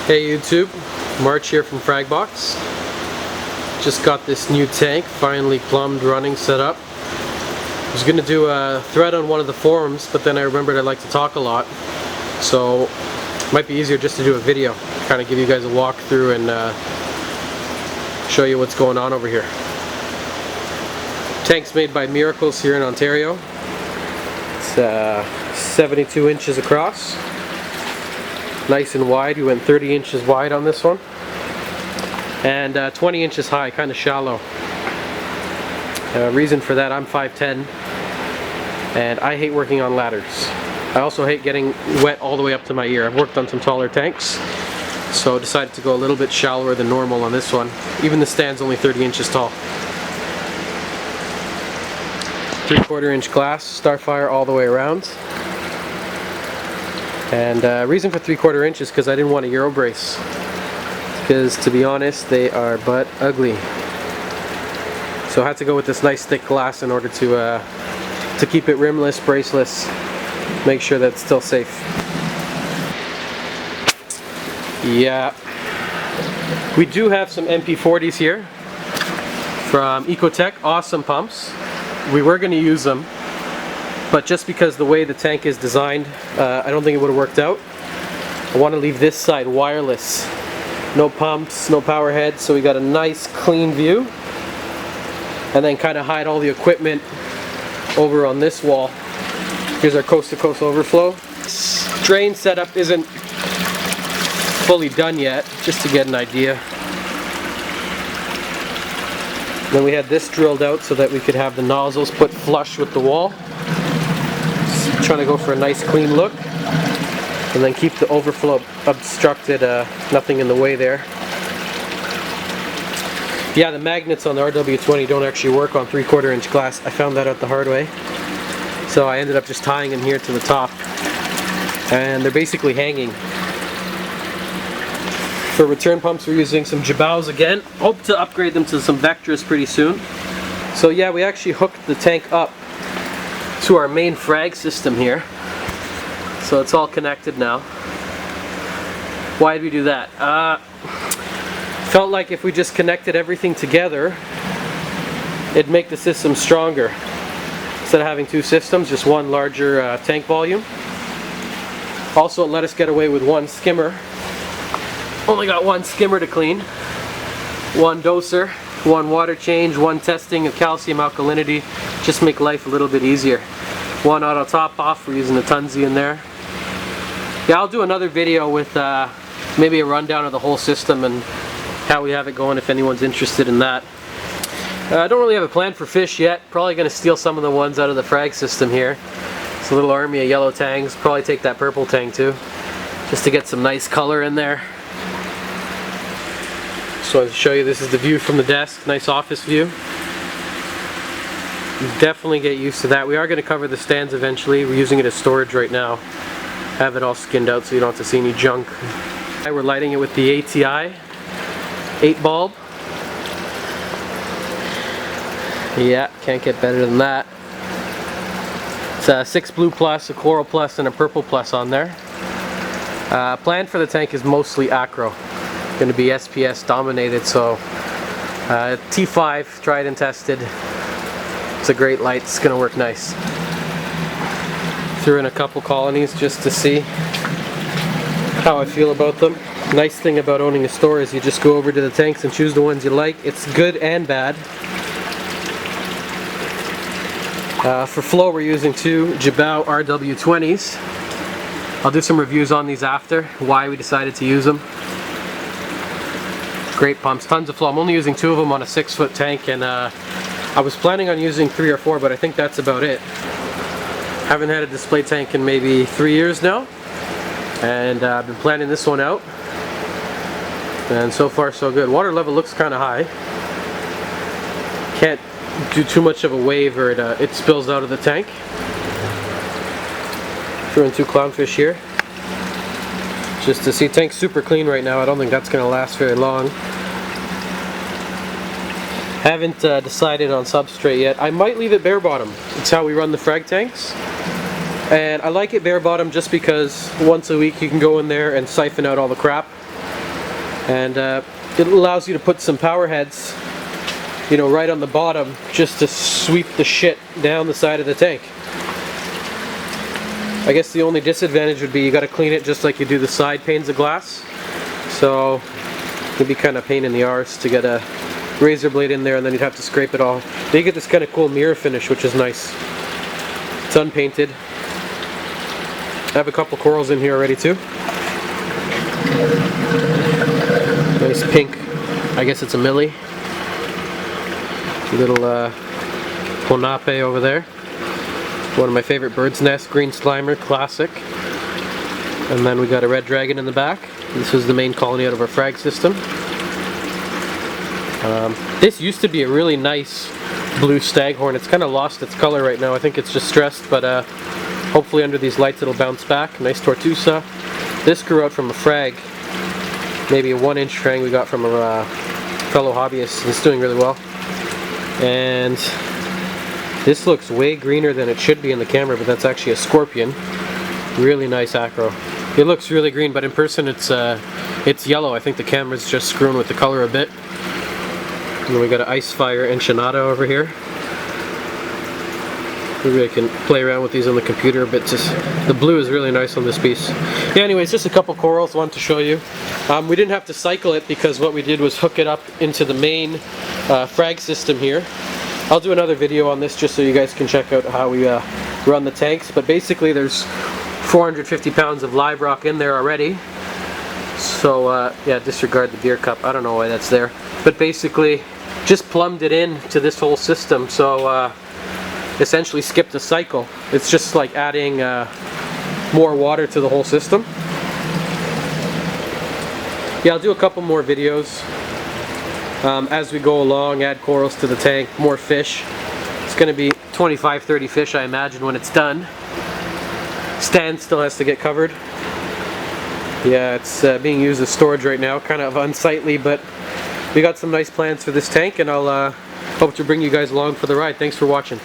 Hey YouTube, March here from Fragbox. Just got this new tank finally plumbed, running, set up. I was going to do a thread on one of the forums, but then I remembered I like to talk a lot. So it might be easier just to do a video, kind of give you guys a walkthrough and show you what's going on over here. Tank's made by Miracles here in Ontario. It's 72 inches across. Nice and wide. We went 30 inches wide on this one. And 20 inches high, kind of shallow. Reason for that, I'm 5'10", and I hate working on ladders. I also hate getting wet all the way up to my ear. I've worked on some taller tanks, so decided to go a little bit shallower than normal on this one. Even the stand's only 30 inches tall. 3/4 inch glass, Starfire all the way around. And reason for 3/4 inch is because I didn't want a Euro brace. Because to be honest, they are butt ugly. So I had to go with this nice thick glass in order to keep it rimless, braceless, make sure that it's still safe. Yeah, we do have some MP40s here from Ecotech, awesome pumps. We were going to use them, but just because the way the tank is designed, I don't think it would have worked out. I want to leave this side wireless. No pumps, no power heads, so we got a nice clean view. And then kind of hide all the equipment over on this wall. Here's our coast-to-coast overflow. This drain setup isn't fully done yet, just to get an idea. Then we had this drilled out so that we could have the nozzles put flush with the wall. Just trying to go for a nice clean look. And then keep the overflow obstructed, nothing in the way there. Yeah, the magnets on the RW20 don't actually work on 3/4 inch glass. I found that out the hard way. So I ended up just tying them here to the top. And they're basically hanging. For return pumps, we're using some Jabaos again. Hope to upgrade them to some Vectras pretty soon. So yeah, we actually hooked the tank up to our main frag system here. So it's all connected now. Why did we do that? Felt like if we just connected everything together, it'd make the system stronger. Instead of having two systems, just one larger tank volume. Also, it let us get away with one skimmer. Only got one skimmer to clean. One doser, one water change, one testing of calcium alkalinity. Just make life a little bit easier. One auto top off, we're using the Tunzi in there. Yeah, I'll do another video with maybe a rundown of the whole system and how we have it going if anyone's interested in that. I don't really have a plan for fish yet. Probably going to steal some of the ones out of the frag system here. It's a little army of yellow tangs. Probably take that purple tang too, just to get some nice color in there. Just wanted to show you, this is the view from the desk. Nice office view. Definitely get used to that. We are going to cover the stands eventually. We're using it as storage right now. Have it all skinned out so you don't have to see any junk. We're lighting it with the ATI 8 bulb. Yeah, can't get better than that. It's a 6 blue plus, a coral plus, and a purple plus on there. Plan for the tank is mostly acro. Going to be SPS dominated, so T5, tried and tested. It's a great light, it's going to work nice. Threw in a couple colonies just to see how I feel about them. Nice thing about owning a store is you just go over to the tanks and choose the ones you like. It's good and bad. For flow, we're using two Jabao RW20s. I'll do some reviews on these after, why we decided to use them. Great pumps, tons of flow. I'm only using 2 of them on a 6-foot tank, and I was planning on using 3 or 4, but I think that's about it. Haven't had a display tank in maybe 3 years now, and I've been planning this one out, and so far so good. Water level looks kind of high. Can't do too much of a wave or it spills out of the tank. Threw in 2 clownfish here just to see. Tank's super clean right now. I don't think that's going to last very long. Haven't decided on substrate yet. I might leave it bare bottom. It's how we run the frag tanks. And I like it bare bottom just because once a week you can go in there and siphon out all the crap. And it allows you to put some power heads, you know, right on the bottom, just to sweep the shit down the side of the tank. I guess the only disadvantage would be you got to clean it just like you do the side panes of glass. So it'd be kind of a pain in the arse to get a razor blade in there, and then you'd have to scrape it off. But you get this kind of cool mirror finish, which is nice. It's unpainted. I have a couple corals in here already too. Nice pink, I guess it's a millie. Little Ponape over there. One of my favorite bird's nest, green slimer, classic. And then we got a red dragon in the back. This was the main colony out of our frag system. This used to be a really nice blue staghorn. It's kind of lost its color right now. I think it's just stressed, but hopefully under these lights it'll bounce back. Nice tortusa. This grew out from a frag, maybe a 1-inch frag we got from a fellow hobbyist. It's doing really well. And this looks way greener than it should be in the camera, but that's actually a scorpion. Really nice acro. It looks really green, but in person it's yellow. I think the camera's just screwing with the color a bit. And then we got an Icefire Enchinada over here. Maybe I can play around with these on the computer a bit. The blue is really nice on this piece. Yeah, anyways, just a couple corals I wanted to show you. We didn't have to cycle it because what we did was hook it up into the main frag system here. I'll do another video on this just so you guys can check out how we run the tanks. But basically there's 450 pounds of live rock in there already. So yeah, disregard the beer cup. I don't know why that's there. But basically just plumbed it in to this whole system. So essentially skipped a cycle. It's just like adding more water to the whole system. Yeah, I'll do a couple more videos as we go along, add corals to the tank, more fish. It's going to be 25-30 fish, I imagine, when it's done. Stand still has to get covered. Yeah, it's being used as storage right now, kind of unsightly, but we got some nice plans for this tank, and I'll hope to bring you guys along for the ride. Thanks for watching.